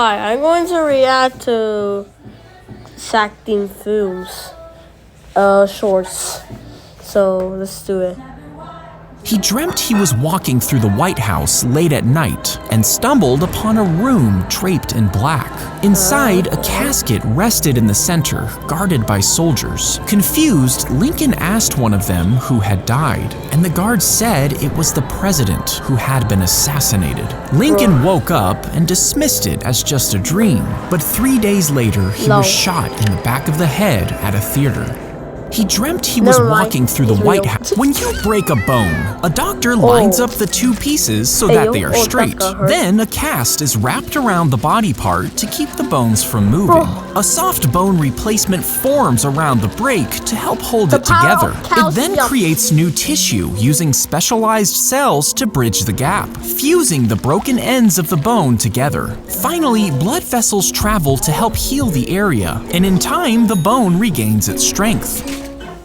Hi, I'm going to react to Zack films, shorts. So let's do it. He dreamt he was walking through the White House late at night and stumbled upon a room draped in black. Inside, a casket rested in the center, guarded by soldiers. Confused, Lincoln asked one of them who had died, and the guard said it was the president who had been assassinated. Lincoln woke up and dismissed it as just a dream, but 3 days later, he was shot in the back of the head at a theater. He dreamt he was walking through the White House. When you break a bone, a doctor lines up the two pieces so that they are straight. Then a cast is wrapped around the body part to keep the bones from moving. A soft bone replacement forms around the break to help hold it together. It then creates new tissue using specialized cells to bridge the gap, fusing the broken ends of the bone together. Finally, blood vessels travel to help heal the area, and in time, the bone regains its strength.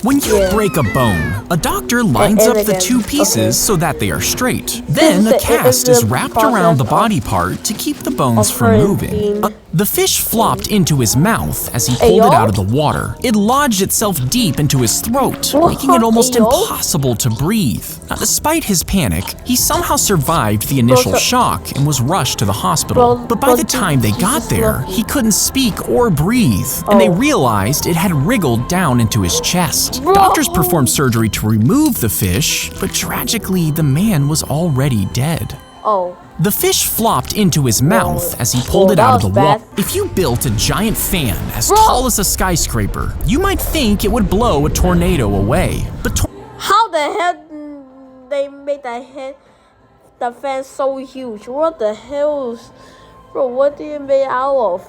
When you break a bone, a doctor lines up the two pieces so that they are straight. Then a cast is wrapped around the body part to keep the bones from moving. The fish flopped into his mouth as he pulled it out of the water. It lodged itself deep into his throat, making it almost impossible to breathe. Now, despite his panic, he somehow survived the initial shock and was rushed to the hospital. But by the time they got there, he couldn't speak or breathe, and they realized it had wriggled down into his chest. Doctors performed surgery to remove the fish, but tragically, the man was already dead. The fish flopped into his mouth as he pulled it out of the water. If you built a giant fan as tall as a skyscraper, you might think it would blow a tornado away. But how the hell they made the fan so huge? What the hell? Bro, what do you make out of?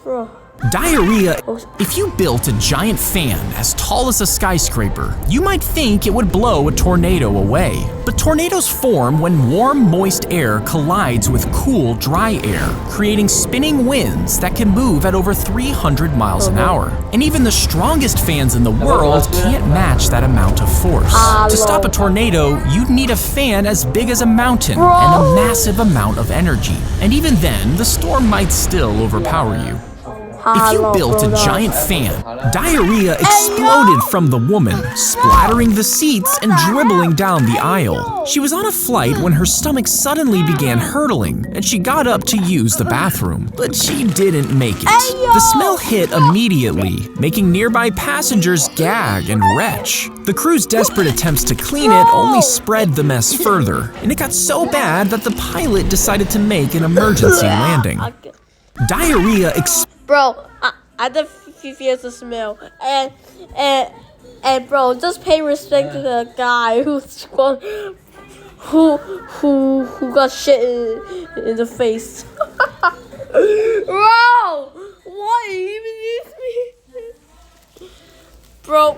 Bro. Diarrhea. If you built a giant fan as tall as a skyscraper, you might think it would blow a tornado away. But tornadoes form when warm, moist air collides with cool, dry air, creating spinning winds that can move at over 300 miles an hour. And even the strongest fans in the world can't match that amount of force. To stop a tornado, you'd need a fan as big as a mountain and a massive amount of energy. And even then, the storm might still overpower you. If you built a giant fan, diarrhea exploded from the woman, splattering the seats and dribbling down the aisle. She was on a flight when her stomach suddenly began hurtling, and she got up to use the bathroom, but she didn't make it. The smell hit immediately, making nearby passengers gag and retch. The crew's desperate attempts to clean it only spread the mess further, and it got so bad that the pilot decided to make an emergency landing. Diarrhea Bro, I just feel the smell, and bro, just pay respect to the guy who got shit in the face. Bro, what even is me? Bro,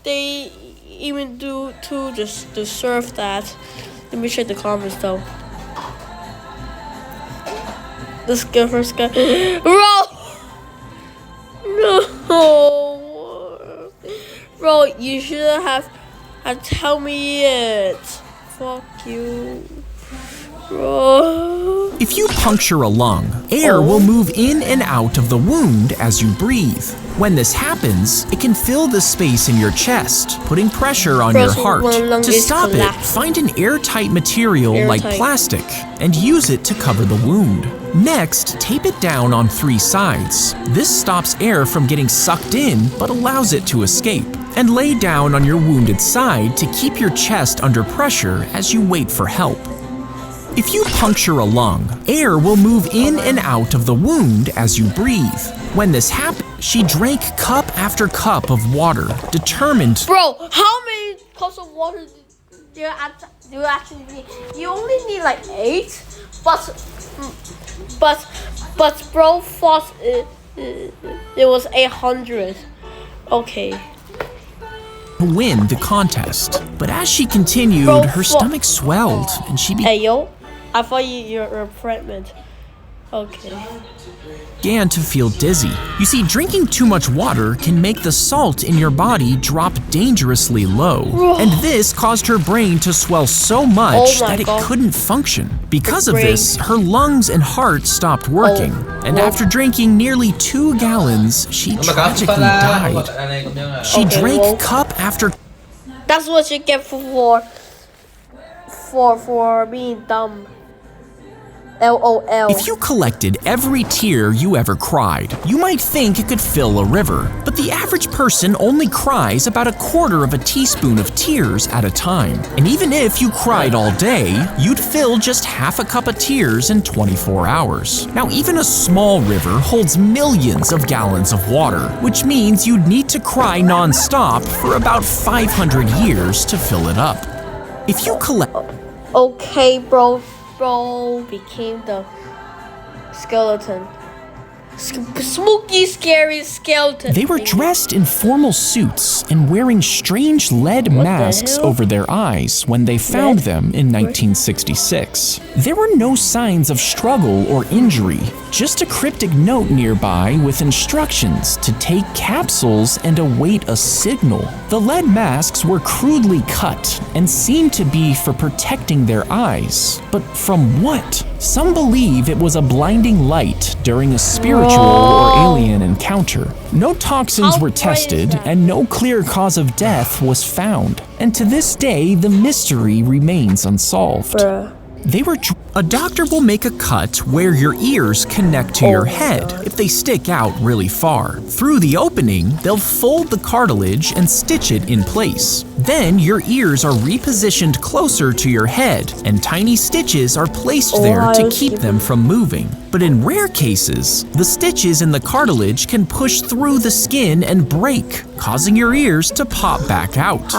they even do to just deserve that. Let me check the comments though. Let's go first guy. Bro! No! Bro, you shouldn't have tell me it. Fuck you. Bro. If you puncture a lung, air will move in and out of the wound as you breathe. When this happens, it can fill the space in your chest, putting pressure on your heart. To stop it, find an airtight material like plastic and use it to cover the wound. Next, tape it down on 3 sides. This stops air from getting sucked in but allows it to escape. And lay down on your wounded side to keep your chest under pressure as you wait for help. If you puncture a lung, air will move in and out of the wound as you breathe. When this happened, she drank cup after cup of water, determined. Bro, how many cups of water do you actually need? You only need like 8, but bro thought it was 800. Okay. Win the contest, but as she continued, her stomach swelled and she Hey yo, I thought you were pregnant. Okay. Began to feel dizzy. You see, drinking too much water can make the salt in your body drop dangerously low. And this caused her brain to swell so much that it couldn't function. Because of this, her lungs and heart stopped working. And after drinking nearly 2 gallons, she tragically died. She drank cup after. That's what you get for being dumb. LOL. If you collected every tear you ever cried, you might think it could fill a river. But the average person only cries about 1/4 teaspoon of tears at a time. And even if you cried all day, you'd fill just half a cup of tears in 24 hours. Now, even a small river holds millions of gallons of water, which means you'd need to cry non-stop for about 500 years to fill it up. If you collect... Okay, bro became the skeleton. Spooky, scary skeleton. They were dressed in formal suits and wearing strange lead masks over their eyes when they found them in 1966. There were no signs of struggle or injury, just a cryptic note nearby with instructions to take capsules and await a signal. The lead masks were crudely cut and seemed to be for protecting their eyes. But from what? Some believe it was a blinding light during a spiritual or alien encounter. No toxins were tested and no clear cause of death was found. And to this day, the mystery remains unsolved. A doctor will make a cut where your ears connect to your head if they stick out really far. Through the opening, they'll fold the cartilage and stitch it in place. Then your ears are repositioned closer to your head, and tiny stitches are placed there to keep them from moving. But in rare cases, the stitches in the cartilage can push through the skin and break, causing your ears to pop back out.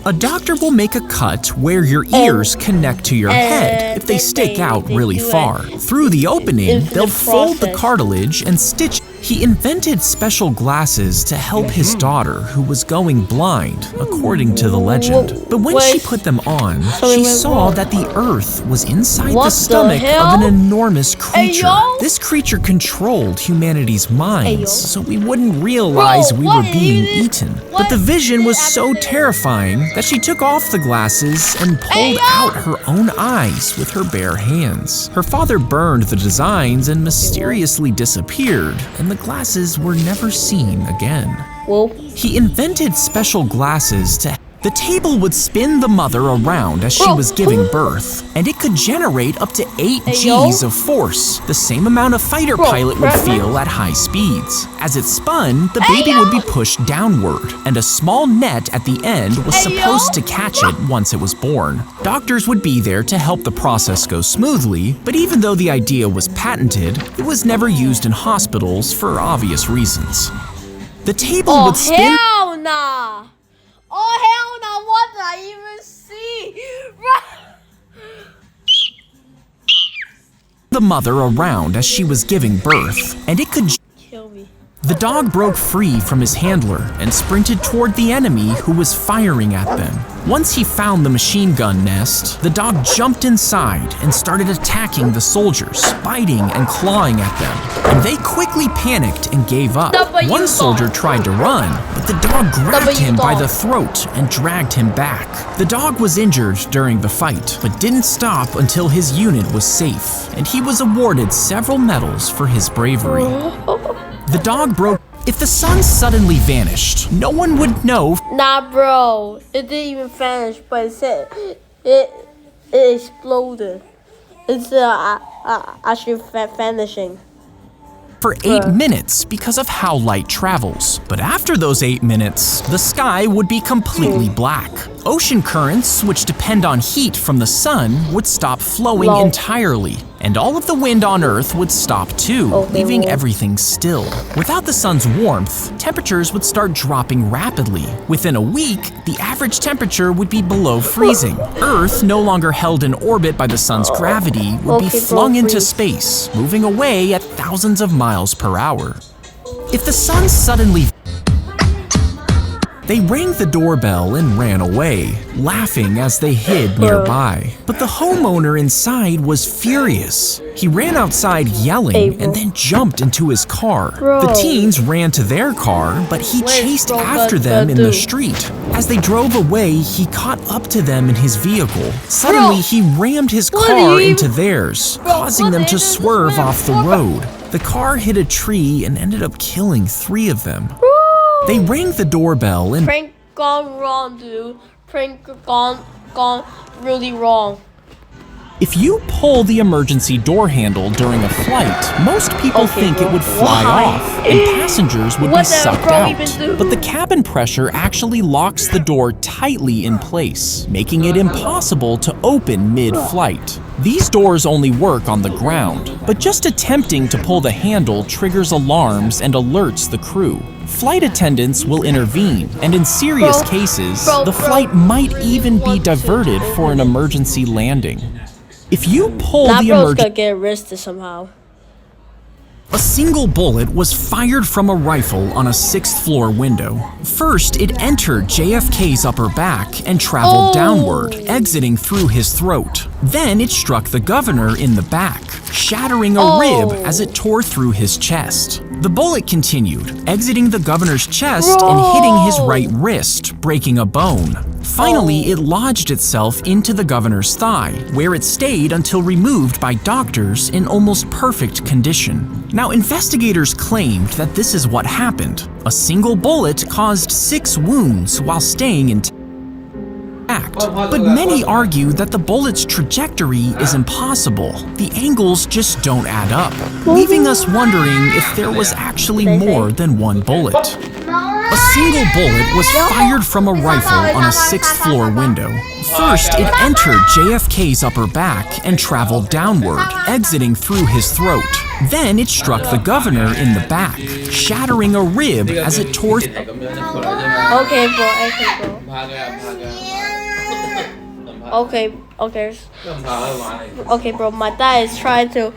A doctor will make a cut where your ears connect to your head if they stick out really far. Through the opening, they'll fold the cartilage and stitch. He invented special glasses to help his daughter, who was going blind, according to the legend. But when she put them on, she saw that the earth was inside the stomach of an enormous creature. This creature controlled humanity's minds, so we wouldn't realize we were being eaten. But the vision was so terrifying that she took off the glasses and pulled out her own eyes with her bare hands. Her father burned the designs and mysteriously disappeared, and the glasses were never seen again. He invented special glasses to... The table would spin the mother around as she was giving birth, and it could generate up to 8 Gs of force, the same amount a fighter pilot would feel at high speeds. As it spun, the baby would be pushed downward, and a small net at the end was supposed to catch it once it was born. Doctors would be there to help the process go smoothly, but even though the idea was patented, it was never used in hospitals for obvious reasons. The table would spin... Hell nah! Oh hell no, what did I even see? The mother around as she was giving birth, and it could kill me. The dog broke free from his handler and sprinted toward the enemy who was firing at them. Once he found the machine gun nest, the dog jumped inside and started attacking the soldiers, biting and clawing at them. And they quickly panicked and gave up. One soldier tried to run, but the dog grabbed him by the throat and dragged him back. The dog was injured during the fight, but didn't stop until his unit was safe, and he was awarded several medals for his bravery. The dog broke. If the sun suddenly vanished, no one would know. Nah, bro. It didn't even vanish, but it said it exploded. It's actually vanishing. For 8 minutes because of how light travels. But after those 8 minutes, the sky would be completely black. Ocean currents, which depend on heat from the sun, would stop flowing entirely. And all of the wind on Earth would stop too, leaving everything still. Without the sun's warmth, temperatures would start dropping rapidly. Within a week, the average temperature would be below freezing. Earth, no longer held in orbit by the sun's gravity, would be flung into space, moving away at thousands of miles per hour. If the sun suddenly... They rang the doorbell and ran away, laughing as they hid nearby. But the homeowner inside was furious. He ran outside yelling and then jumped into his car. The teens ran to their car, but he chased after them in the street. As they drove away, he caught up to them in his vehicle. Suddenly, he rammed his car into theirs, causing them to swerve off the road. The car hit a tree and ended up killing 3 of them. They rang the doorbell and Prank gone wrong, dude. Prank gone really wrong. if you pull the emergency door handle during a flight, most people think it would fly off and passengers would be sucked out. But the cabin pressure actually locks the door tightly in place, making it impossible to open mid-flight. These doors only work on the ground, but just attempting to pull the handle triggers alarms and alerts the crew. Flight attendants will intervene, and in serious cases, the flight might even be diverted for an emergency landing. If you pull the bro's gonna get arrested somehow. A single bullet was fired from a rifle on a 6th floor window. First, it entered JFK's upper back and traveled downward, exiting through his throat. Then it struck the governor in the back, shattering a rib as it tore through his chest. The bullet continued, exiting the governor's chest and hitting his right wrist, breaking a bone. Finally, it lodged itself into the governor's thigh, where it stayed until removed by doctors in almost perfect condition. Now, investigators claimed that this is what happened. A single bullet caused 6 wounds while staying intact. But many argue that the bullet's trajectory is impossible. The angles just don't add up, leaving us wondering if there was actually more than one bullet. A single bullet was fired from a rifle on a 6th floor window. First, it entered JFK's upper back and traveled downward, exiting through his throat. Then it struck the governor in the back, shattering a rib as it tore. Okay, bro. My dad is trying to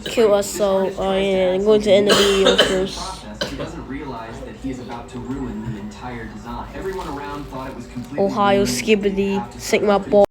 kill us. So yeah, I'm going to end the video first. He doesn't realize that he is about to ruin the entire design. Everyone around thought it was completely Ohio Skibbity Sigma Ball.